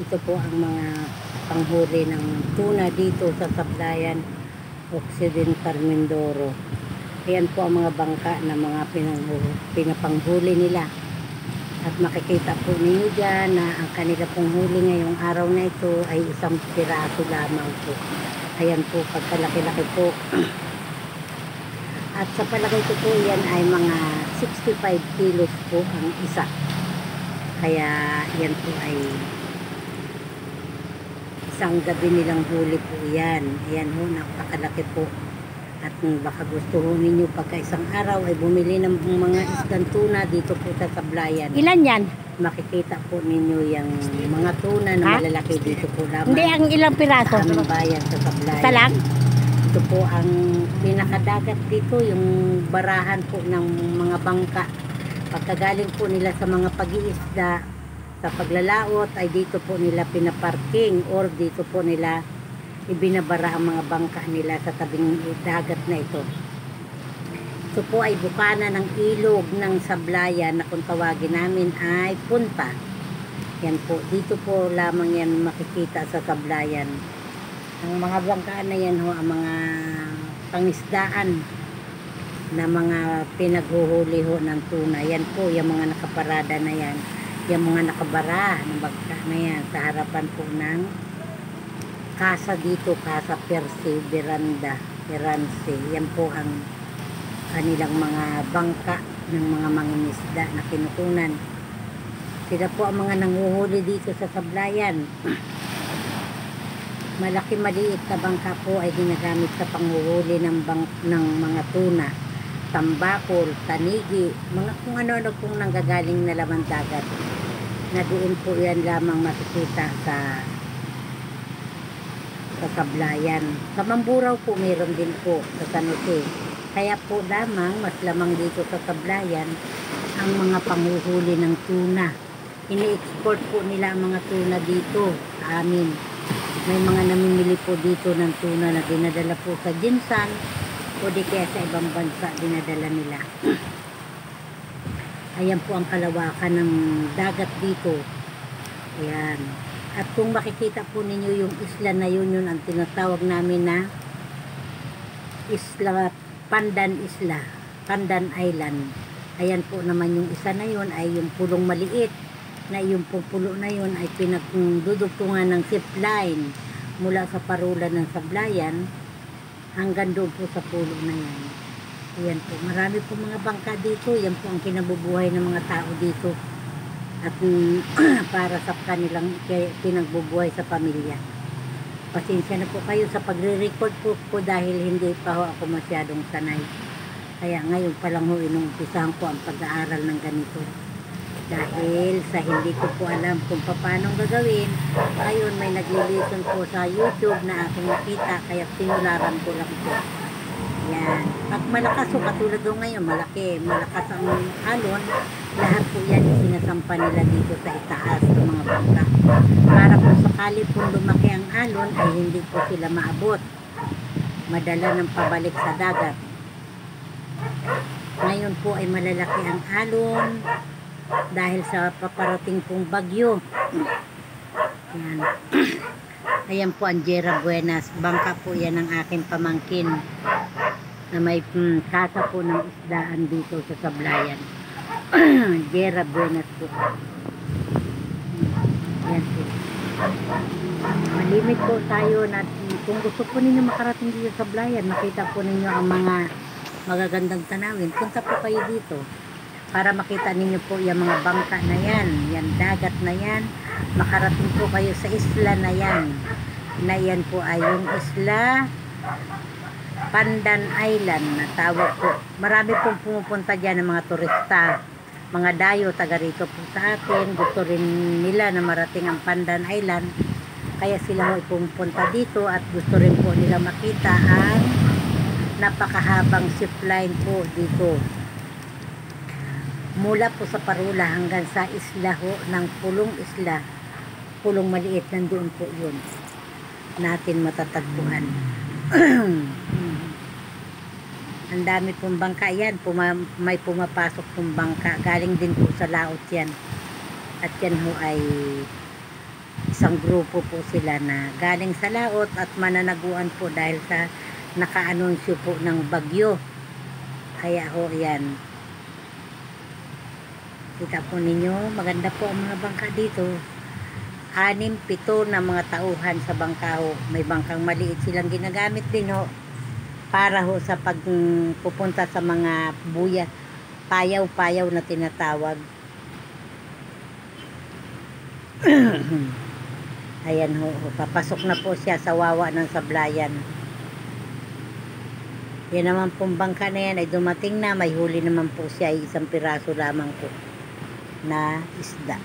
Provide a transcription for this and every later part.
Ito po ang mga panghuli ng tuna dito sa Sablayan, Occidental Mindoro. Ayan po ang mga bangka na mga pinapanghuli nila. At makikita po ninyo dyan na ang kanila pong huli ngayong araw na ito ay isang piraso lamang po. Ayan po, pagkalaki-laki po. At sa palagay ko po yan ay mga 65 kilos po ang isa. Kaya yan po ay isang gabi nilang huli po yan. Ayan ho, napakalaki po. At baka gusto ho ninyo pagka isang araw ay bumili ng mga isdang tuna dito po sa Sablayan. Ilan yan? Makikita po ninyo yung mga tuna na malalaki dito po lamang. Hindi, ang ilang piraso? Sa aming bayan sa Sablayan. Isa lang? Ito po ang pinakadagat dito, yung barahan po ng mga bangka. Pagkagaling po nila sa mga pag-iisda, sa paglalaot ay dito po nila pinaparking or dito po nila ibinabara ang mga bangka nila sa tabing dagat na ito. Ito po ay bukana ng ilog ng Sablayan na kung tawagin namin ay punta. Yan po, dito po lamang yan makikita sa Sablayan. Ang mga bangka na yan ho, ang mga pangisdaan na mga pinaghuhuli ho ng tuna. Yan po, yung mga nakaparada na yan. Yung mga nakabara ng bangka na yan sa harapan po ng Casa dito, Casa Perseveranda, Perance. Yan po ang kanilang mga bangka ng mga mangingisda na kinukunan. Sila po ang mga nanguhuli dito sa Sablayan. Malaki maliit na bangka po ay ginagamit sa panghuhuli ng mga tuna, tambakol, tanigi, mga kung ano-ano pong nanggagaling na laman dagat. Na doon po yan lamang makikita sa Sablayan. Sa Mamburao po meron din po sa San Jose. Kaya po lamang mas lamang dito sa Sablayan ang mga panghuhuli ng tuna. Ini-export po nila ang mga tuna dito sa amin. May mga namimili po dito ng tuna na dinadala po sa Jinsan o di kaya sa ibang bansa dinadala nila. Ayan po ang kalawakan ng dagat dito. Ayan. At kung makikita po ninyo yung isla na yun ang tinatawag namin na Isla, Pandan Isla, Pandan Island. Ayan po naman yung isa na yun ay yung pulong maliit na yung pulo na yun ay pinagdudugtungan ng zip line mula sa parulan ng Sablayan hanggang doon po sa pulo na yan. Ayan po, marami po mga bangka dito. Yan po ang kinabubuhay ng mga tao dito. At para sa kanilang pinagbubuhay sa pamilya. Pasensya na po kayo sa pagre-record po dahil hindi pa ho ako masyadong sanay. Kaya ngayon pa lang ho inumpisahan ko ang pag-aaral ng ganito. Dahil sa hindi ko po alam kung paano gagawin, ngayon may naglilisten po sa YouTube na aking nakita kaya sinularan ko lang po. Yan. Pag malakas o katulad do ngayon, malakas ang alon, lahat po yan sinasampa nila dito sa itaas ng mga bangka. Para po sakali po lumaki ang alon ay hindi po sila maabot. Madala ng pabalik sa dagat. Ngayon po ay malalaki ang alon dahil sa paparating pong bagyo. Yan. Ayan po ang Jera Buenas. Bangka po yan ng aking pamangkin na may kasa po ng isdaan dito sa Sablayan. Jera Buenas po. Yan po. Malimit po tayo na kung gusto po ninyo makarating dito sa Sablayan, makita po ninyo ang mga magagandang tanawin. Punta po kayo dito para makita ninyo po yung mga bangka na yan, yan dagat na yan. Makarating po kayo sa isla na yan. Na yan po ay yung isla Pandan Island na tawag po. Marami pong pumupunta dyan ng mga turista, mga dayo, taga rito po sa atin. Gusto rin nila na marating ang Pandan Island. Kaya sila ay pumupunta dito at gusto rin po nila makita ang napakahabang zipline po dito. Mula po sa Parula hanggang sa isla ho ng Pulong Isla. Pulong maliit, nandoon po yun. Natin matatagpuan. Ang dami pong bangka yan. May pumapasok pong bangka. Galing din po sa laot yan. At yan ho ay isang grupo po sila na galing sa laot at mananaguan po dahil sa nakaanunsyo po ng bagyo. Kaya ho, yan. Kita po ninyo, maganda po ang mga bangka dito. 6-7 na mga tauhan sa bangka ho. May bangkang maliit silang ginagamit din ho. Para ho sa pagpupunta sa mga buya, payaw-payaw na tinatawag. Ayan ho, papasok na po siya sa wawa ng Sablayan. Yan naman pong bangka na yan ay dumating na, may huli naman po siya ay isang piraso lamang po na isda.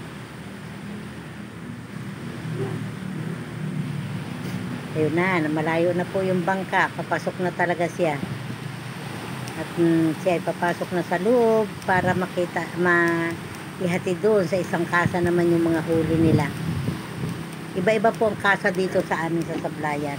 Ayun na, malayo na po yung bangka, papasok na talaga siya. At siya ay papasok na sa loob para makita, ihati doon sa isang kasa naman yung mga huli nila. Iba-iba po ang kasa dito sa amin sa Sablayan.